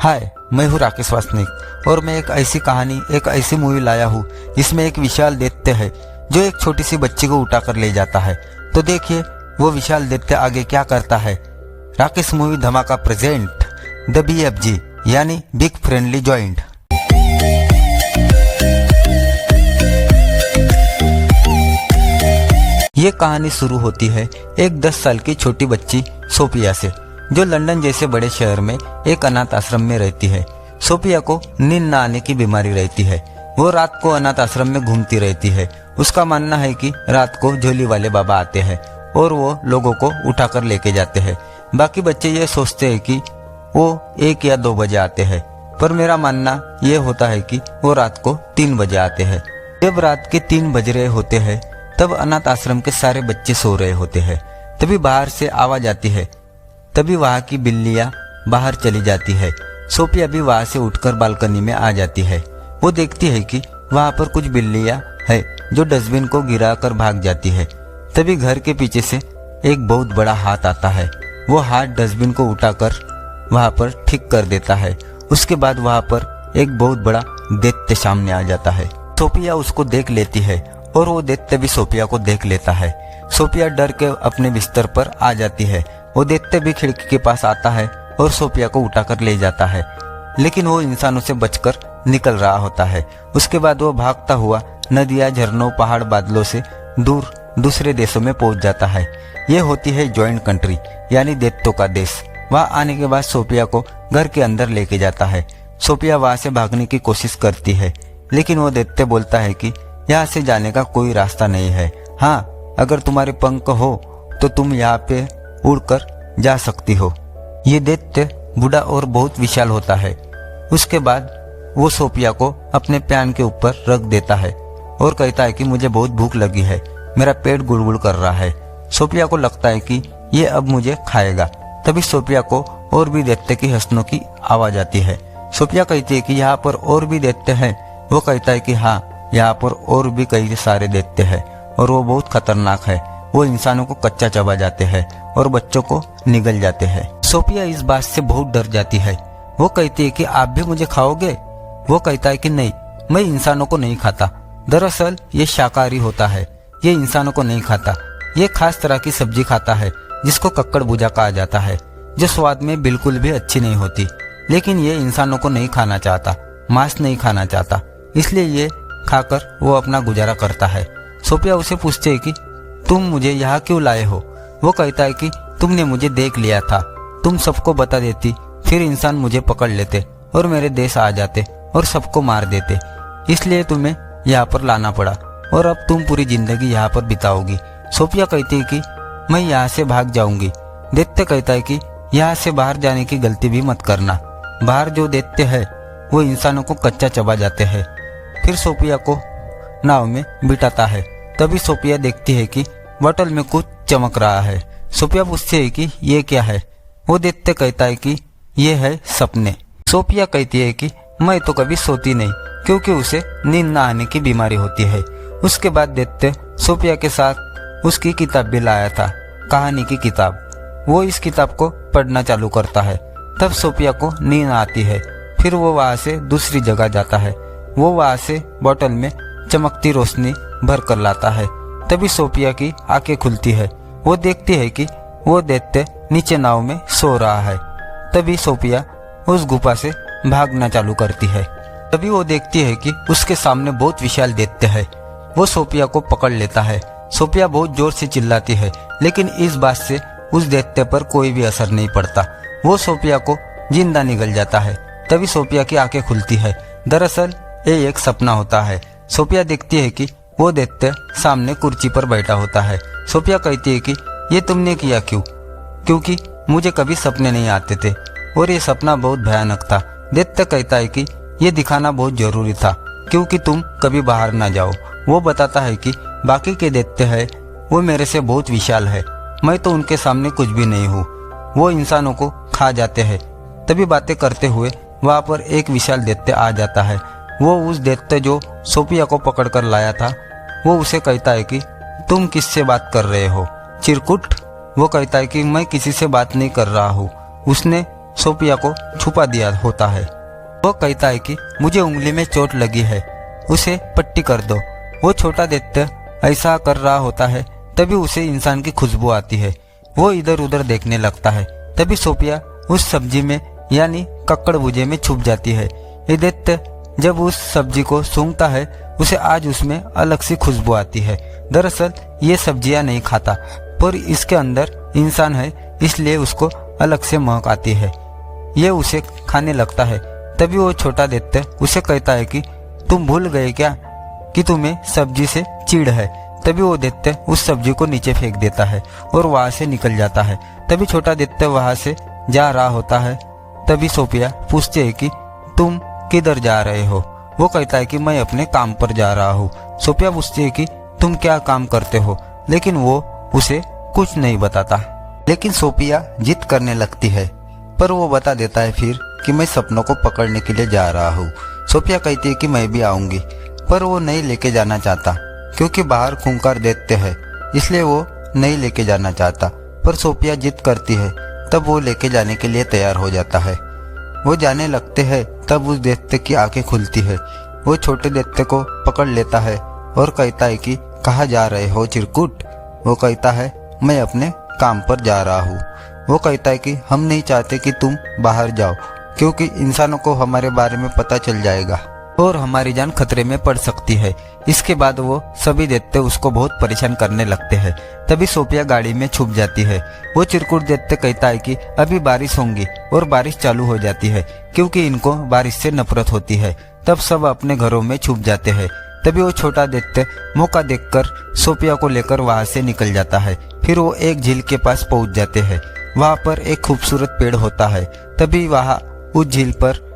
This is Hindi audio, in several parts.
हाय, मैं हूँ राकेश वासनिक और मैं एक ऐसी कहानी, एक ऐसी मूवी लाया हूँ जिसमें एक विशाल दैत्य है जो एक छोटी सी बच्ची को उठाकर ले जाता है। तो देखिए वो विशाल दैत्य आगे क्या करता है। राकेश मूवी धमाका प्रेजेंट द BFG यानी बिग फ्रेंडली जॉइंट। ये कहानी शुरू होती है एक 10 साल की छोटी बच्ची सोफिया से, जो लंदन जैसे बड़े शहर में एक अनाथ आश्रम में रहती है। सोफिया को नींद न आने की बीमारी रहती है। वो रात को अनाथ आश्रम में घूमती रहती है। उसका मानना है कि रात को झोली वाले बाबा आते हैं और वो लोगों को उठाकर लेके जाते हैं। बाकी बच्चे ये सोचते हैं कि वो 1 या 2 बजे आते हैं, पर मेरा मानना ये होता है कि वो रात को 3 बजे आते हैं। जब रात के 3 बज रहे होते हैं तब अनाथ आश्रम के सारे बच्चे सो रहे होते हैं। तभी बाहर से आवाज आती है। तभी वहाँ की बिल्लियाँ बाहर चली जाती है। सोफिया भी वहाँ से उठकर बालकनी में आ जाती है। वो देखती है कि वहाँ पर कुछ बिल्लियाँ है जो डस्टबिन को गिरा कर भाग जाती है। तभी घर के पीछे से एक बहुत बड़ा हाथ आता है। वो हाथ डस्टबिन को उठाकर वहाँ पर ठीक कर देता है। उसके बाद वहाँ पर एक बहुत बड़ा दैत्य सामने आ जाता है। सोफिया उसको देख लेती है और वो दैत्य भी सोफिया को देख लेता है। सोफिया डर के अपने बिस्तर पर आ जाती है। वो दैत्य भी खिड़की के पास आता है और सोफिया को उठाकर ले जाता है, लेकिन वो इंसानों से बचकर निकल रहा होता है। उसके बाद वो भागता हुआ नदियाँ, झरनों, पहाड़, बादलों से दूर दूसरे देशों में पहुंच जाता है। ये होती है जॉइंट कंट्री यानी दैत्यों का देश। वहाँ आने के बाद सोफिया को घर के अंदर लेके जाता है। सोफिया वहाँ से भागने की कोशिश करती है, लेकिन वो दैत्य बोलता है कि यहाँ से जाने का कोई रास्ता नहीं है। हाँ, अगर तुम्हारे पंख हो तो तुम यहाँ पे उड़कर जा सकती हो। ये दैत्य बूढ़ा और बहुत विशाल होता है। उसके बाद वो सोफिया को अपने पैन के ऊपर रख देता है और कहता है कि मुझे बहुत भूख लगी है, मेरा पेट गुड़गुड़ कर रहा है। सोफिया को लगता है कि ये अब मुझे खाएगा। तभी सोफिया को और भी दैत्य की हंसनों की आवाज आती है। सोफिया कहती है कि यहाँ पर और भी दैत्य है। वो कहता है कि हाँ, यहाँ पर और भी कई सारे दैत्य है और वो बहुत खतरनाक है। वो इंसानों को कच्चा चबा जाते हैं और बच्चों को निगल जाते हैं। सोफिया इस बात से बहुत डर जाती है। वो कहती है कि आप भी मुझे खाओगे? वो कहता है कि नहीं, मैं इंसानों को नहीं खाता। दरअसल ये शाकाहारी होता है, ये इंसानों को नहीं खाता। ये खास तरह की सब्जी खाता है जिसको कक्कड़ भुजा कहा जाता है, जो स्वाद में बिल्कुल भी अच्छी नहीं होती। लेकिन ये इंसानों को नहीं खाना चाहता, मांस नहीं खाना चाहता, इसलिए ये खाकर वो अपना गुजारा करता है। सोफिया उसे पूछते है कि तुम मुझे यहाँ क्यों लाए हो? वो कहता है कि तुमने मुझे देख लिया था, तुम सबको बता देती, फिर इंसान मुझे पकड़ लेते और मेरे देश आ जाते और सबको मार देते, इसलिए तुम्हें यहाँ पर लाना पड़ा और अब तुम पूरी जिंदगी यहाँ पर बिताओगी। सोफिया कहती है कि मैं यहाँ से भाग जाऊंगी। दैत्य कहता है कि यहाँ से बाहर जाने की गलती भी मत करना। बाहर जो दैत्य है वो इंसानों को कच्चा चबा जाते हैं। फिर सोफिया को नाव में बिठाता है। तभी सोफिया देखती है कि बोतल में कुछ चमक रहा है। सोफिया पूछती है कि ये क्या है? वो दैत्य कहता है कि ये है सपने। सोफिया कहती है कि मैं तो कभी सोती नहीं, क्योंकि उसे नींद न आने की बीमारी होती है। उसके बाद दैत्य सोफिया के साथ उसकी किताब भी लाया था, कहानी की किताब। वो इस किताब को पढ़ना चालू करता है। तब सोफिया को नींद आती है। फिर वो वहाँ से दूसरी जगह जाता है। वो वहाँ से बोतल में चमकती रोशनी भर कर लाता है। तभी सोफिया की आंखें खुलती है। वो देखती है कि वो दैत्य नीचे नाव में सो रहा है। तभी सोफिया उस गुफा से भागना चालू करती है। तभी वो देखती है कि उसके सामने बहुत विशाल दैत्य है। वो सोफिया को पकड़ लेता है। सोफिया बहुत जोर से चिल्लाती है, लेकिन इस बात से उस दैत्य पर कोई भी असर नहीं पड़ता। वो सोफिया को जिंदा निगल जाता है। तभी सोफिया की आंखें खुलती है। दरअसल ये एक सपना होता है। सोफिया देखती है कि वो दैत्य सामने कुर्सी पर बैठा होता है। सोफिया कहती है कि ये तुमने किया क्यों? क्योंकि मुझे कभी सपने नहीं आते थे और ये सपना बहुत भयानक था। दैत्य कहता है कि ये दिखाना बहुत जरूरी था, क्योंकि तुम कभी बाहर ना जाओ। वो बताता है कि बाकी के दैत्य है वो मेरे से बहुत विशाल है, मैं तो उनके सामने कुछ भी नहीं हूँ। वो इंसानों को खा जाते हैं। तभी बातें करते हुए वहाँ पर एक विशाल दैत्य आ जाता है। वो उस दैत्य जो सोफिया को पकड़ कर लाया था, वो उसे कहता है कि तुम किससे बात कर रहे हो चिरकुट? वो कहता है कि मैं किसी से बात नहीं कर रहा हूँ। उसने सोफिया को छुपा दिया होता है। वो कहता है कि मुझे उंगली में चोट लगी है, उसे पट्टी कर दो। वो छोटा दैत्य ऐसा कर रहा होता है, तभी उसे इंसान की खुशबू आती है। वो इधर उधर देखने लगता है, तभी सोफिया उस सब्जी में यानी कक्कड़ भुजे में छुप जाती है। ये दैत्य जब उस सब्जी को सूंघता है, उसे आज उसमें अलग सी खुशबू आती है। दरअसल ये सब्जियां नहीं खाता, पर इसके अंदर इंसान है, इसलिए उसको अलग से महक आती है। ये उसे खाने लगता है। तभी वो छोटा दैत्य उसे कहता है कि तुम भूल गए क्या कि तुम्हें सब्जी से चिढ़ है। तभी वो दैत्य उस सब्जी को नीचे फेंक देता है और वहां से निकल जाता है। तभी छोटा दैत्य वहां से जा रहा होता है। तभी सोफिया पूछती है कि तुम किधर जा रहे हो। वो कहता है कि मैं अपने काम पर जा रहा हूँ। सोफिया पूछती है कि तुम क्या काम करते हो, लेकिन वो उसे कुछ नहीं बताता। लेकिन सोफिया जिद करने लगती है, पर वो बता देता है फिर कि मैं सपनों को पकड़ने के लिए जा रहा हूँ। सोफिया कहती है कि मैं भी आऊंगी, पर वो नहीं लेके जाना चाहता क्योंकि बाहर खूंखार दैत्य है, इसलिए वो नहीं लेके जाना चाहता। पर सोफिया जिद करती है, तब वो लेके जाने के लिए तैयार हो जाता है। वो जाने लगते हैं, तब उस दैत्य की आंखें खुलती है। वो छोटे दैत्य को पकड़ लेता है और कहता है कि कहाँ जा रहे हो चिरकुट। वो कहता है मैं अपने काम पर जा रहा हूँ। वो कहता है कि हम नहीं चाहते कि तुम बाहर जाओ, क्योंकि इंसानों को हमारे बारे में पता चल जाएगा और हमारी जान खतरे में पड़ सकती है। इसके बाद वो सभी दैत्य उसको बहुत परेशान करने लगते हैं। तभी सोफिया गाड़ी में छुप जाती है। वो चिरकुट दैत्य कहता है कि अभी बारिश होंगी और बारिश चालू हो जाती है, क्योंकि इनको बारिश से नफरत होती है। तब सब अपने घरों में छुप जाते हैं। तभी वो छोटा दैत्य मौका देखकर सोफिया को लेकर वहां से निकल जाता है। फिर वो एक झील के पास पहुंच जाते हैं। वहां पर एक खूबसूरत पेड़ होता है। तभी वहां उस झील पर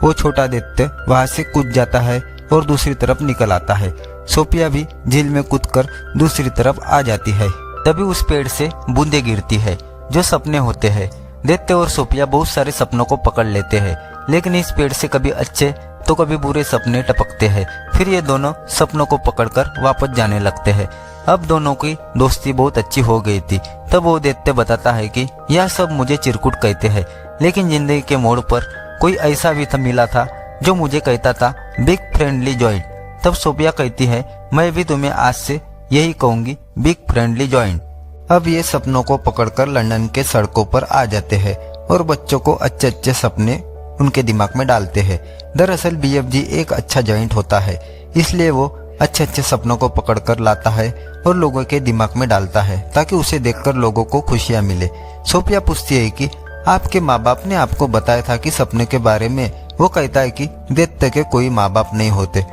वो छोटा दैत्य वहां से कूद जाता है और दूसरी तरफ निकल आता है। सोफिया भी झील में कूदकर दूसरी तरफ आ जाती है। तभी उस पेड़ से बूंदे गिरती है जो सपने होते हैं। दैत्य और सोफिया बहुत सारे सपनों को पकड़ लेते हैं, लेकिन इस पेड़ से कभी अच्छे तो कभी बुरे सपने टपकते हैं। फिर ये दोनों सपनों को पकड़कर वापस जाने लगते हैं। अब दोनों की दोस्ती बहुत अच्छी हो गई थी। तब वो दैत्य बताता है कि यह सब मुझे चिरकुट कहते हैं, लेकिन जिंदगी के मोड़ पर कोई ऐसा भी मिला था जो मुझे कहता था बिग फ्रेंडली जॉइंट। तब सोफिया कहती है मैं भी तुम्हें आज से यही कहूंगी, बिग फ्रेंडली जॉइंट। अब ये सपनों को पकड़कर लंदन के सड़कों पर आ जाते हैं और बच्चों को अच्छे अच्छे सपने उनके दिमाग में डालते हैं। दरअसल BFG एक अच्छा जॉइंट होता है, इसलिए वो अच्छे अच्छे सपनों को पकड़कर लाता है और लोगों के दिमाग में डालता है, ताकि उसे देखकर लोगों को खुशियां मिले। सोफिया पूछती है कि आपके माँ बाप ने आपको बताया था कि सपने के बारे में। वो कहता है कि दैत्य के कोई माँ बाप नहीं होते।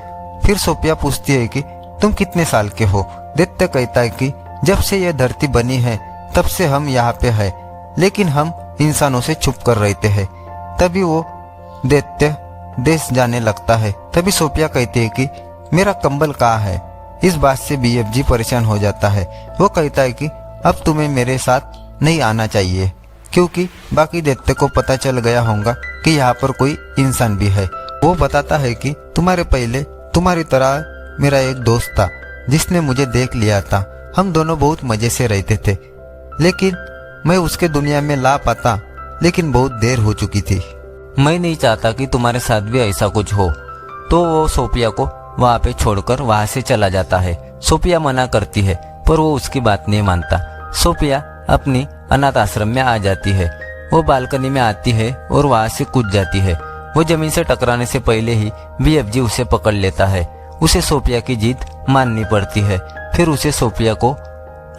फिर सोफिया पूछती है कि तुम कितने साल के हो। दैत्य कहता है कि जब से यह धरती बनी है तब से हम यहाँ पे है, लेकिन हम इंसानों से छुप कर रहते हैं। तभी वो दैत्य देश जाने लगता है। तभी सोफिया कहती है कि मेरा कंबल कहाँ है। इस बात से BFG परेशान हो जाता है। वो कहता है कि अब तुम्हें मेरे साथ नहीं आना चाहिए, क्योंकि बाकी दैत्य को पता चल गया होगा कि यहाँ पर कोई इंसान भी है। वो बताता है कि तुम्हारे पहले तुम्हारी तरह मेरा एक दोस्त था जिसने मुझे देख लिया था। हम दोनों बहुत मजे से रहते थे, लेकिन मैं उसके दुनिया में ला पाता, लेकिन बहुत देर हो चुकी थी। मैं नहीं चाहता कि तुम्हारे साथ भी ऐसा कुछ हो। तो वो सोफिया को वहाँ पे छोड़कर वहाँ से चला जाता है। सोफिया मना करती है, पर वो उसकी बात नहीं मानता। सोफिया अपनी अनाथ आश्रम में आ जाती है। वो बालकनी में आती है और वहाँ से कूद जाती है। वो जमीन से टकराने से पहले ही BFG उसे पकड़ लेता है। उसे सोफिया की जीत माननी पड़ती है। फिर उसे सोफिया को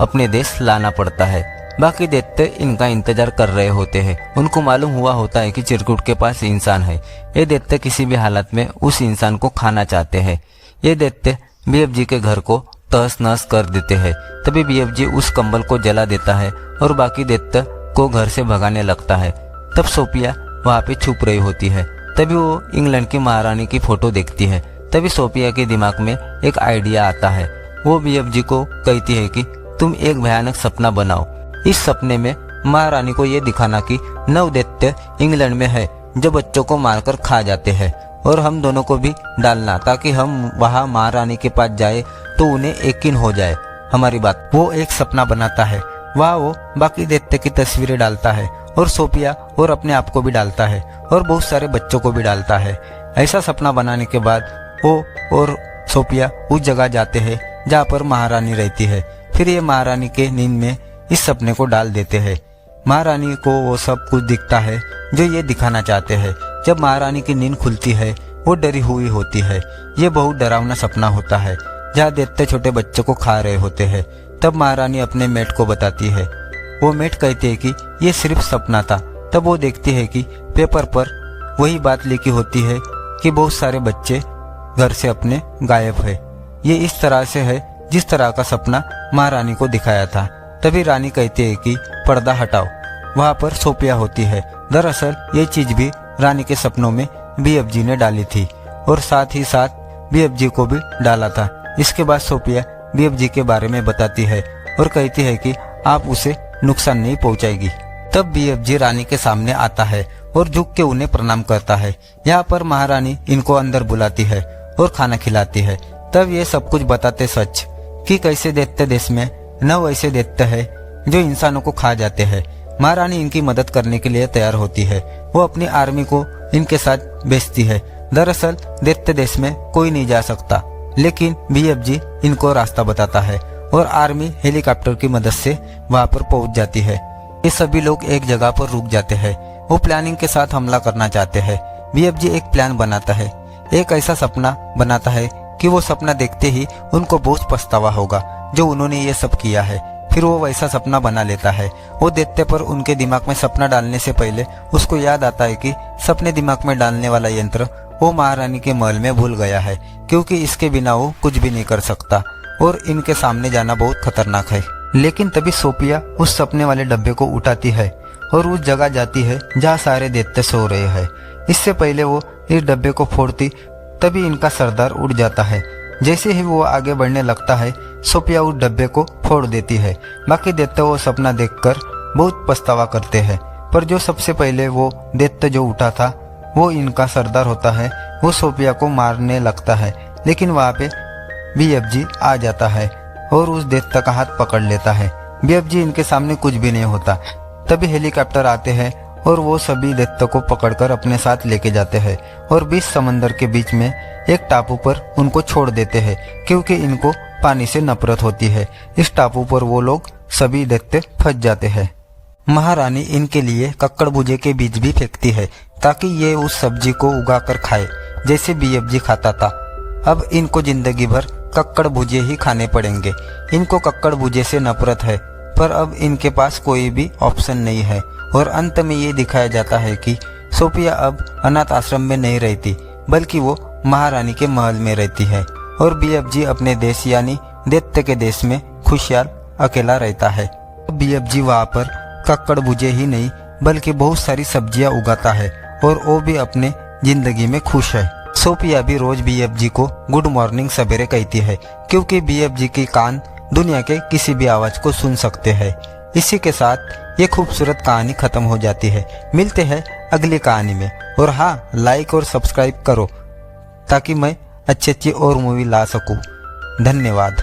अपने देश लाना पड़ता है। बाकी दैत्य इनका इंतजार कर रहे होते हैं। उनको मालूम हुआ होता है कि चिरकुट के पास इंसान है। ये दैत्य किसी भी हालत में उस इंसान को खाना चाहते हैं। ये दैत्य BFG के घर को तहस नहस कर देते हैं। तभी BFG उस कंबल को जला देता है और बाकी दैत्य को घर से भगाने लगता है। तब सोफिया वहाँ पे छुप रही होती है। तभी वो इंग्लैंड की महारानी की फोटो देखती है। तभी सोफिया के दिमाग में एक आइडिया आता है। वो BFG को कहती है कि तुम एक भयानक सपना बनाओ। इस सपने में महारानी को ये दिखाना कि 9 दैत्य इंग्लैंड में है जो बच्चों को मारकर खा जाते हैं, और हम दोनों को भी डालना, ताकि हम वहाँ महारानी के पास जाए तो उन्हें यकीन हो जाए हमारी बात। वो एक सपना बनाता है। वहाँ वो बाकी दैत्य की तस्वीरें डालता है और सोफिया और अपने आप को भी डालता है और बहुत सारे बच्चों को भी डालता है। ऐसा सपना बनाने के बाद वो और सोफिया उस जगह जाते हैं जहाँ पर महारानी रहती है। फिर ये महारानी के नींद में इस सपने को डाल देते हैं। महारानी को वो सब कुछ दिखता है जो ये दिखाना चाहते हैं। जब महारानी की नींद खुलती है वो डरी हुई होती है। ये बहुत डरावना सपना होता है जहाँ दैत्य छोटे बच्चे को खा रहे होते हैं। तब महारानी अपने मेट को बताती है। वो मेट कहती है कि ये सिर्फ सपना था। तब वो देखती है कि पेपर पर वही बात लिखी होती है कि बहुत सारे बच्चे घर से अपने गायब है। ये इस तरह से है जिस तरह का सपना महारानी को दिखाया था। तभी रानी कहती है कि पर्दा हटाओ। वहाँ पर सोफिया होती है। दरअसल ये चीज भी रानी के सपनों में बीएफजी ने डाली थी और साथ ही साथ बीएफजी को भी डाला था। इसके बाद सोफिया बीएफजी के बारे में बताती है और कहती है कि आप उसे नुकसान नहीं पहुंचाएगी। तब बीएफजी रानी के सामने आता है और झुक के उन्हें प्रणाम करता है। यहाँ पर महारानी इनको अंदर बुलाती है और खाना खिलाती है। तब ये सब कुछ बताते सच कि कैसे दैत्य देश में न वैसे दैत्य है जो इंसानों को खा जाते हैं। महारानी इनकी मदद करने के लिए तैयार होती है। वो अपनी आर्मी को इनके साथ भेजती है। दरअसल दैत्य देश में कोई नहीं जा सकता, लेकिन बीएफजी इनको रास्ता बताता है और आर्मी हेलीकॉप्टर की मदद से वहां पर पहुंच जाती है। ये सभी लोग एक जगह पर रुक जाते हैं। वो प्लानिंग के साथ हमला करना चाहते हैं। बीएफजी एक प्लान बनाता है। एक ऐसा सपना बनाता है कि वो सपना देखते ही उनको बहुत पछतावा होगा जो उन्होंने ये सब किया है। फिर वो वैसा सपना बना लेता है। वो देखते पर उनके दिमाग में सपना डालने से पहले उसको याद आता है कि सपने दिमाग में डालने वाला यंत्र वो महारानी के महल में भूल गया है, क्योंकि इसके बिना वो कुछ भी नहीं कर सकता और इनके सामने जाना बहुत खतरनाक है। लेकिन तभी सोफिया उस सपने वाले डब्बे को उठाती है और उस जगह जाती है जहाँ सारे दैत्य सो रहे हैं। इससे पहले वो इस डब्बे को फोड़ती तभी इनका सरदार उड़ जाता है। जैसे ही वो आगे बढ़ने लगता है सोफिया उस डब्बे को फोड़ देती है। बाकी दैत्य वो सपना देखकर बहुत पछतावा करते हैं, पर जो सबसे पहले वो दैत्य जो उठा था वो इनका सरदार होता है। वो सोफिया को मारने लगता है, लेकिन वहाँ पे बीएफजी आ जाता है और उस दैत्य का हाथ पकड़ लेता है। बीएफजी इनके सामने कुछ भी नहीं होता। तभी हेलीकॉप्टर आते हैं और वो सभी दैत्य को पकड़कर अपने साथ लेके जाते हैं और बीच समंदर के बीच में एक टापू पर उनको छोड़ देते हैं, क्योंकि इनको पानी से नफरत होती है। इस टापू पर वो लोग सभी दैत्य फंस जाते हैं। महारानी इनके लिए कक्कड़ भुजे के बीज भी फेंकती है ताकि ये उस सब्जी को उगाकर खाए जैसे बीएफजी खाता था। अब इनको जिंदगी भर कक्कड़ भुजे ही खाने पड़ेंगे। इनको कक्कड़ भुजे से नफरत है, पर अब इनके पास कोई भी ऑप्शन नहीं है। और अंत में ये दिखाया जाता है कि सोफिया अब अनाथ आश्रम में नहीं रहती, बल्कि वो महारानी के महल में रहती है और बीएफजी अपने देश यानी दैत्य के देश में खुशहाल अकेला रहता है। बीएफजी वहाँ पर कक्कड़ भुजे ही नहीं बल्कि बहुत सारी सब्जियां उगाता है और वो भी अपने जिंदगी में खुश है। सोफिया भी रोज बीएफजी को गुड मॉर्निंग सवेरे कहती है, क्योंकि बीएफजी के कान दुनिया के किसी भी आवाज को सुन सकते हैं। इसी के साथ ये खूबसूरत कहानी खत्म हो जाती है। मिलते हैं अगली कहानी में। और हाँ, लाइक और सब्सक्राइब करो ताकि मैं अच्छी और मूवी ला सकूं। धन्यवाद।